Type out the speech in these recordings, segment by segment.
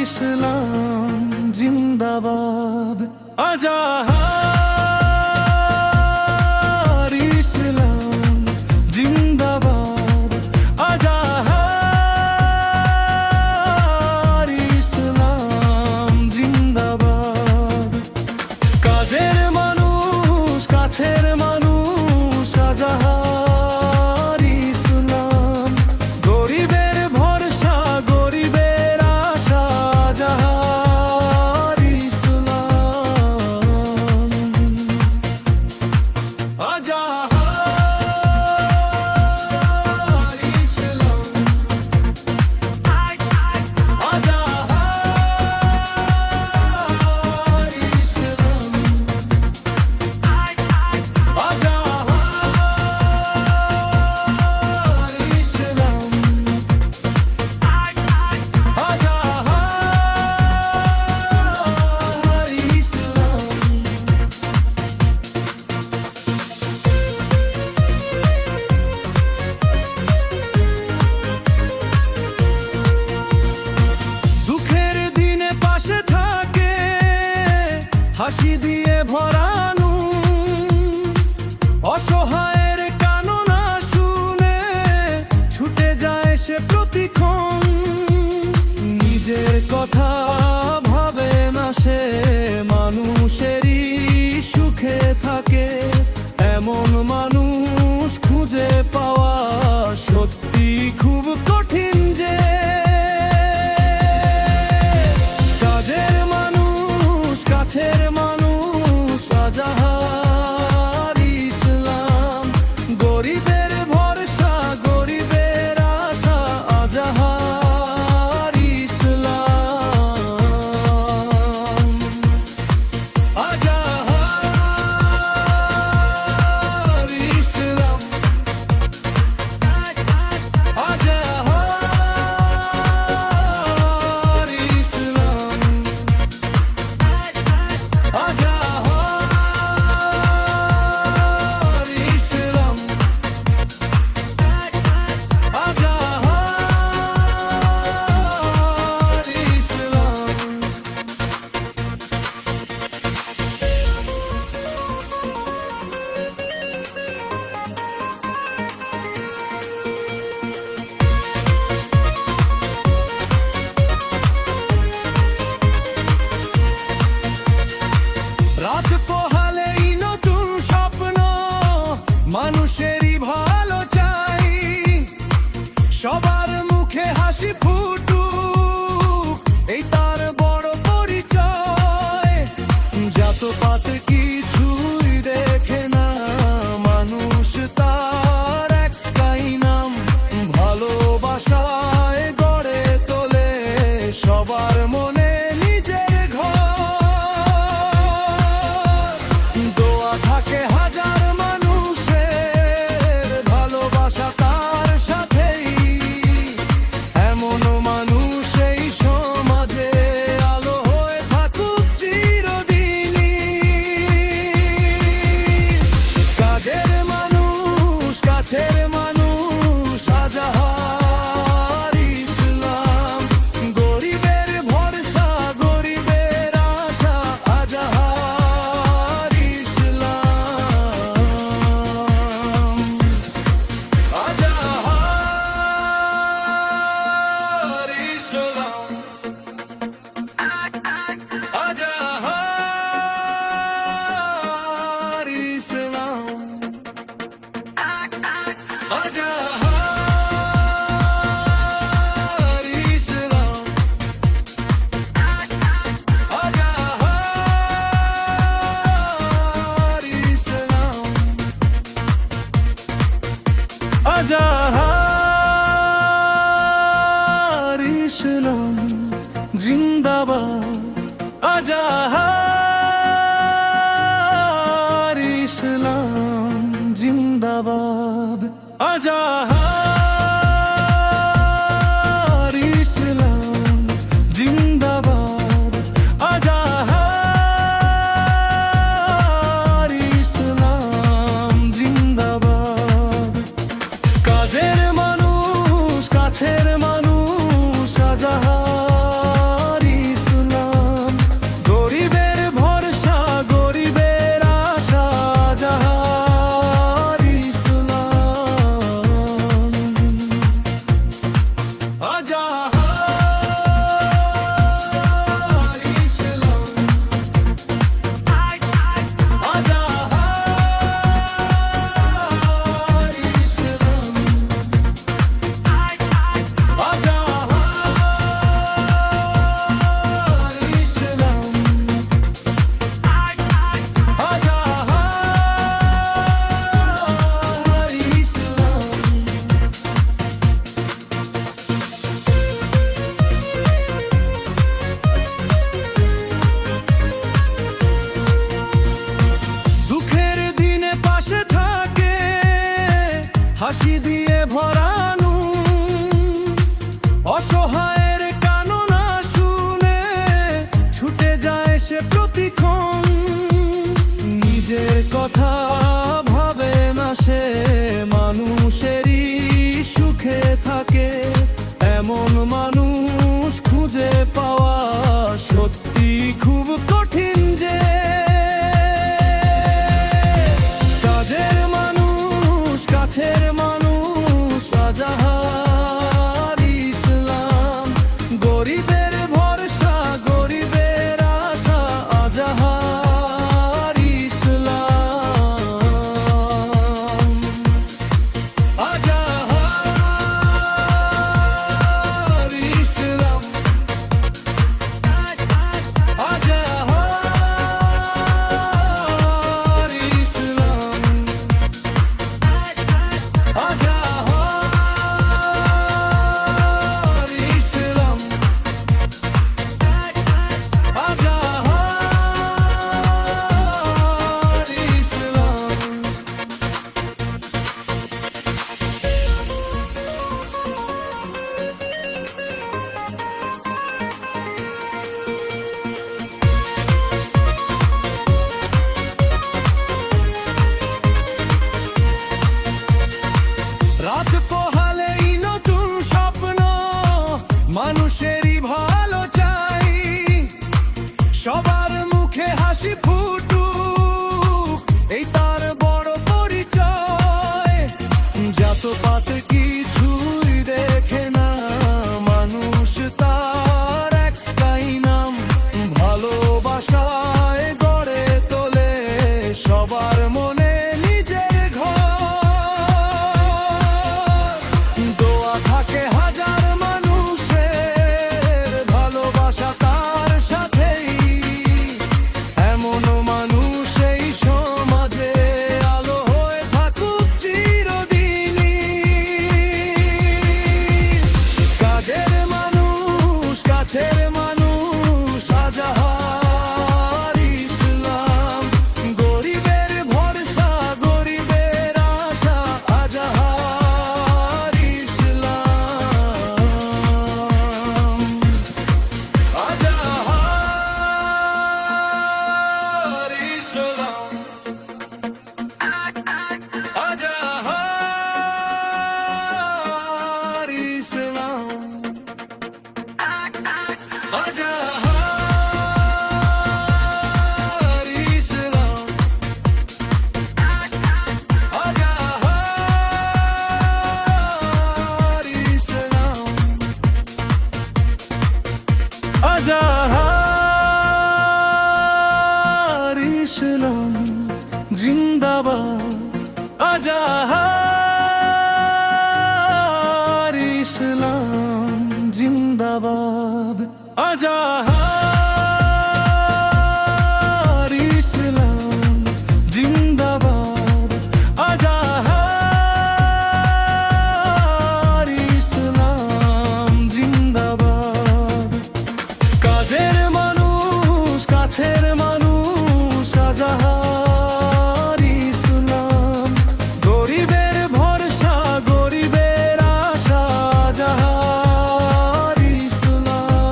ইসলাম জিন্দাবাদ। আজাহার ইসলাম জিন্দাবাদ। আজাহার ইসলাম জিন্দাবাদ। কাজের মানুষ, কাছের মানুষ, আজাহার ইসলাম। গরিবের ভরসা, গরিবের আশা, আজাহার ইসলাম। আজাহার ইসলাম। আজাহার ইসলাম। দুঃখের দিনে পাশে থাকে, হাসি দিয়ে ভরানো, অসহায়ের কান্না শুনে ছুটে যায় সে প্রতিক্ষণ। নিজের কথা ভাবে না সে, মানুষেরই সুখে থাকে। এমন মানুষ খুঁজে পাওয়া সত্যি খুব কঠিন যে। কাজের মানুষ, কাছের মানুষ, আজাহার ইসলাম। গরিবের ভরসা, গরিবের আশা, আজাহার ইসলাম। আজাহার ইসলাম। আজাহার ইসলাম। আজাহার ইসলাম। আজাহার ইসলাম। রাত পোহালেই নতুন স্বপ্ন, মানুষেরই ভালো চাই। সবার মুখে হাসি ফুটুক, এই তার বড় পরিচয়। জাতপাত কিছুই দেখে না, মানুষ তার একটাই নাম। ভালোবাসায় গড়ে তোলে সবার মনে নিজের ঘর। দোয়া থাকে হাজার মানুষের, ভালোবাসা তার সাথেই। এমন মানুষ এই সমাজে আলো হয়ে থাকুক চিরদিনই। কাজের মানুষ, কাছের মানুষ, আজাহার ইসলাম। গরিবের ভরসা, গরিবের আশা, আজাহার ইসলাম। আজাহার ইসলাম। আজাহার ইসলাম। আজাহার ইসলাম। আজাহার ইসলাম। আজাহার ইসলাম জিন্দাবাদ। আজাহার ইসলাম জিন্দাবাদ। আজাহার ইসলাম জিন্দাবাদ। আজাহার ইসলাম জিন্দাবাদ। কাজের মানুষ, কাছের মানুষ, আজাহার হাসি দিয়ে ভরানো, অসহায়ের কান্না শুনে ছুটে যায় সে প্রতিক্ষণ। নিজের কথা ভাবে না সে, মানুষেরই সুখে থাকে। এমন মানুষ খুঁজে পাওয়া সত্যি খুব কঠিন যে। কাজের মানুষ, কাছের মানুষ, আজাহার ইসলাম। গরিবের ভরসা, গরিবের আশা, আজাহার ইসলাম। আজাহার ইসলাম, আজাহার ইসলাম, আজাহার ইসলাম, আজাহার ইসলাম। রাত পোহালেই নতুন স্বপ্ন, মানুষেরই ভালো চাই। সবার মুখে হাসি ফুটুক, এই তার বড় পরিচয়। জাতপাত কিছুই দেখে না, মানুষ তার একটাই নাম। ভালোবাসায় গড়ে তোলে সবার মনে নিজের ঘর। দোয়া থাকে হাজার মানুষের, ভালোবাসা তার সাথেই। এমন মানুষ এই সমাজে আলো হয়ে থাকুক চিরদিনই। কাজের মানুষ, কাছের মানুষ, আজাহার ইসলাম। গরিবের ভরসা, গরিবের আশা, আজাহার ইসলাম। আজাহার ইসলাম, আজাহার ইসলাম, আজাহার ইসলাম, আজাহার ইসলাম, আজাহার ইসলাম জিন্দাবাদ। আজাহার ইসলাম জিন্দাবাদ। আজাহার ইসলাম জিন্দাবাদ। আজাহার ইসলাম জিন্দাবাদ। কাজের মানুষ, কাছের মানুষ, আজাহার ইসলাম। গরিবের ভরসা, গরিবের আশা, আজাহার ইসলাম।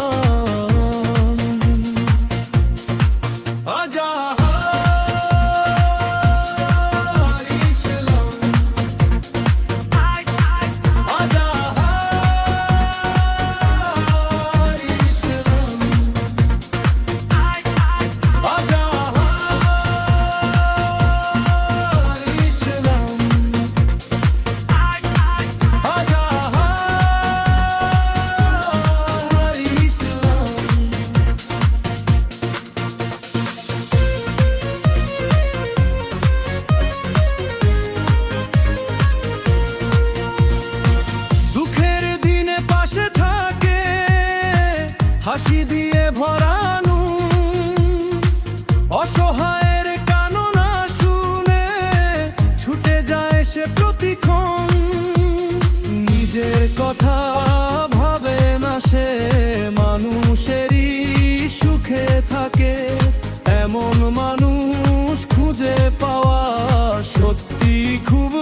আজাহার ইসলাম, আজাহার ইসলাম, আজাহার ইসলাম, আজাহার ইসলাম। দুঃখের দিনে পাশে থাকে, হাসি দিয়ে ভরানো, অসহায়ের কান্না শুনে ছুটে যায় সে প্রতিক্ষণ। নিজের কথা ভাবে না সে, মানুষেরই সুখে থাকে। এমন মানুষ খুঁজে পাওয়া সত্যি খুব